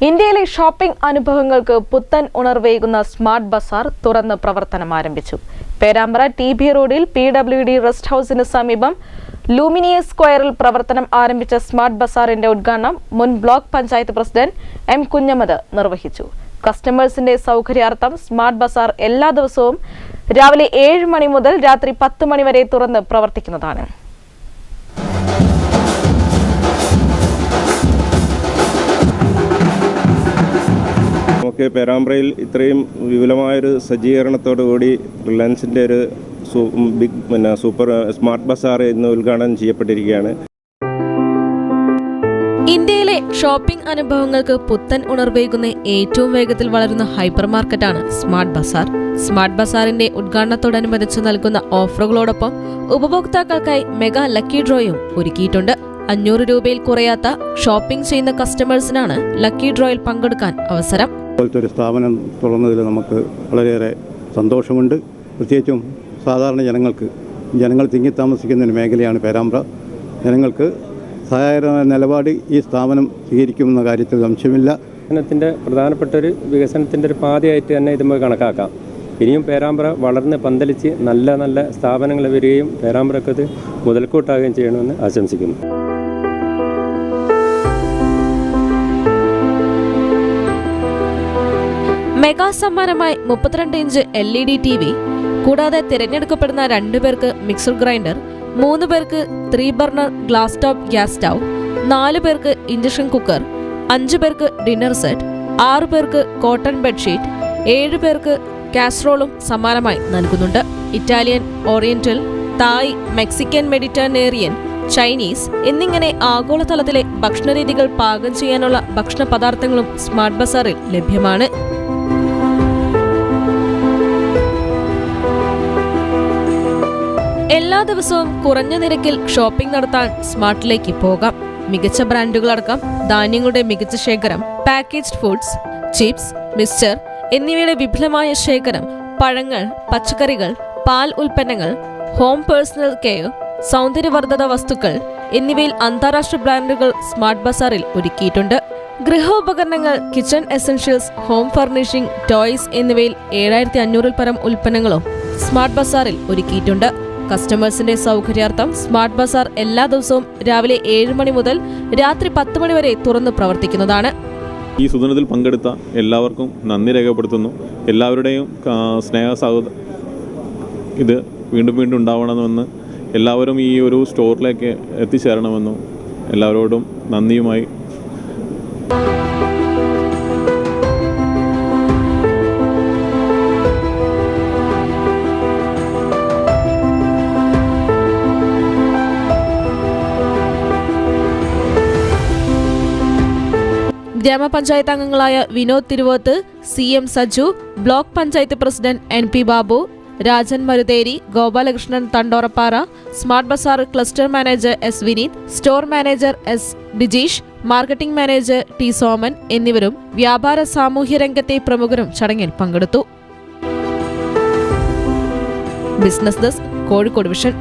ഇന്ത്യയിലെ ഷോപ്പിംഗ് അനുഭവങ്ങൾക്ക് പുത്തൻ ഉണർവേകുന്ന സ്മാർട്ട് ബസാർ തുറന്ന് പ്രവർത്തനം ആരംഭിച്ചു. പേരാമ്പ്ര ടി.ബി. റോഡിൽ PWD റെസ്റ്റ് ഹൌസിന് സമീപം ലൂമിനിയസ് സ്ക്വയറിൽ പ്രവർത്തനം ആരംഭിച്ച സ്മാർട്ട് ബസാറിന്റെ ഉദ്ഘാടനം മുൻ block panchayat president M. Kunhammad നിർവഹിച്ചു. കസ്റ്റമേഴ്സിന്റെ സൗകര്യാർത്ഥം സ്മാർട്ട് ബസാർ എല്ലാ ദിവസവും രാവിലെ 7 മണി മുതൽ രാത്രി 10 മണി വരെ തുറന്ന് പ്രവർത്തിക്കുന്നതാണ്. നമുക്ക് പേരാമ്പ്രയിൽ ഇത്രയും വിപുലമായൊരു സജ്ജീകരണത്തോടുകൂടി റിലയൻസിൻ്റെ ഒരു സൂപ്പർ സ്മാർട്ട് ബസാർ ഇന്ന് ഉദ്ഘാടനം ചെയ്യപ്പെട്ടിരിക്കുകയാണ്. ഇന്ത്യയിലെ ഷോപ്പിംഗ് അനുഭവങ്ങൾക്ക് പുത്തൻ ഉണർവേകുന്ന ഏറ്റവും വേഗത്തിൽ വളരുന്ന ഹൈപ്പർ മാർക്കറ്റാണ് സ്മാർട്ട് ബസാർ. സ്മാർട്ട് ബസാറിന്റെ ഉദ്ഘാടനത്തോടനുബന്ധിച്ച് നൽകുന്ന ഓഫറുകളോടൊപ്പം ഉപഭോക്താക്കൾക്കായി മെഗാ ലക്കി ഡ്രോയും ഒരുക്കിയിട്ടുണ്ട്. 500 രൂപയിൽ കുറയാത്ത ഷോപ്പിംഗ് ചെയ്യുന്ന കസ്റ്റമേഴ്സിനാണ് ലക്കി ഡ്രോയിൽ പങ്കെടുക്കാൻ അവസരം. ഇപ്പോഴത്തെ ഒരു സ്ഥാപനം തുറന്നതിൽ നമുക്ക് വളരെയേറെ സന്തോഷമുണ്ട്. പ്രത്യേകിച്ചും സാധാരണ ജനങ്ങൾ തിങ്ങി താമസിക്കുന്ന ഒരു മേഖലയാണ് പേരാമ്പ്ര. ജനങ്ങൾക്ക് സഹായകരമായ നിലപാട് ഈ സ്ഥാപനം സ്വീകരിക്കുമെന്ന കാര്യത്തിൽ സംശയമില്ല. പ്രധാനപ്പെട്ട ഒരു വികസനത്തിൻ്റെ ഒരു പാതയായിട്ട് തന്നെ ഇത് നമുക്ക് കണക്കാക്കാം. ഇനിയും പേരാമ്പ്ര വളർന്ന് പന്തലിച്ച് നല്ല നല്ല സ്ഥാപനങ്ങൾ വരികയും പേരാമ്പ്രക്ക് ഇത് മുതൽക്കൂട്ടാകുകയും ചെയ്യണമെന്ന് ആശംസിക്കുന്നു. മെഗാ സമ്മാനമായി 32 ഇഞ്ച് LED TV, കൂടാതെ തിരഞ്ഞെടുക്കപ്പെടുന്ന 2 പേർക്ക് മിക്സർ ഗ്രൈൻഡർ, 3 പേർക്ക് 3 burner glass top gas stove, 4 പേർക്ക് ഇൻഡക്ഷൻ കുക്കർ, 5 പേർക്ക് ഡിന്നർ സെറ്റ്, 6 പേർക്ക് കോട്ടൺ ബെഡ്ഷീറ്റ്, 7 പേർക്ക് കാസറോളും സമ്മാനമായി നൽകുന്നുണ്ട്. ഇറ്റാലിയൻ, ഓറിയന്റൽ, തായ്, മെക്സിക്കൻ, മെഡിറ്ററേനിയൻ, ചൈനീസ് എന്നിങ്ങനെ ആഗോളതലത്തിലെ ഭക്ഷണരീതികൾ പാകം ചെയ്യാനുള്ള ഭക്ഷണ പദാർത്ഥങ്ങളും സ്മാർട്ട് ബസാറിൽ ലഭ്യമാണ്. എല്ലാ ദിവസവും കുറഞ്ഞ നിരക്കിൽ ഷോപ്പിംഗ് നടത്താൻ സ്മാർട്ടിലേക്ക് പോകാം. മികച്ച ബ്രാൻഡുകളടക്കം ധാന്യങ്ങളുടെ മികച്ച ശേഖരം, പാക്കേജ്ഡ് ഫുഡ്സ്, ചിപ്സ്, മിക്സ്ചർ എന്നിവയുടെ വിപുലമായ ശേഖരം, പഴങ്ങൾ, പച്ചക്കറികൾ, പാൽ ഉൽപ്പന്നങ്ങൾ, ഹോം പേഴ്സണൽ കെയർ, സൗന്ദര്യവർദ്ധക വസ്തുക്കൾ എന്നിവയിൽ അന്താരാഷ്ട്ര ബ്രാൻഡുകൾ സ്മാർട്ട് ബസാറിൽ ഒരുക്കിയിട്ടുണ്ട്. ഗൃഹോപകരണങ്ങൾ, kitchen essentials, home furnishing, toys എന്നിവയിൽ 7500-ൽ പരം ഉൽപ്പന്നങ്ങളും സ്മാർട്ട് ബസാറിൽ ഒരുക്കിയിട്ടുണ്ട്. കസ്റ്റമേഴ്സിന്റെ സൗകര്യാർത്ഥം സ്മാർട്ട് ബസാർ എല്ലാ ദിവസവും രാവിലെ 7 മണി മുതൽ രാത്രി 10 മണി വരെ തുറന്ന് പ്രവർത്തിക്കുന്നതാണ്. ഈ സുദിനത്തിൽ പങ്കെടുത്ത എല്ലാവർക്കും നന്ദി രേഖപ്പെടുത്തുന്നു. എല്ലാവരുടെയും ഇത് വീണ്ടും വീണ്ടും ഉണ്ടാവണമെന്ന്, എല്ലാവരും ഈ ഒരു സ്റ്റോറിലേക്ക് എത്തിച്ചേരണമെന്നും എല്ലാവരോടും നന്ദിയുമായി. ഗ്രാമപഞ്ചായത്ത് അംഗങ്ങളായ Vinod Thiruvoth, CM Saju, block panchayat president NP Babu, Rajan Marutheri, Gopalakrishnan Thandorappara, Smart Bazaar cluster manager S. Vineeth, store manager S. Bijeesh, marketing manager T. Soman എന്നിവരും വ്യാപാര സാമൂഹ്യ രംഗത്തെ പ്രമുഖരും ചടങ്ങിൽ പങ്കെടുത്തു. Business desk, Kozhikode vision.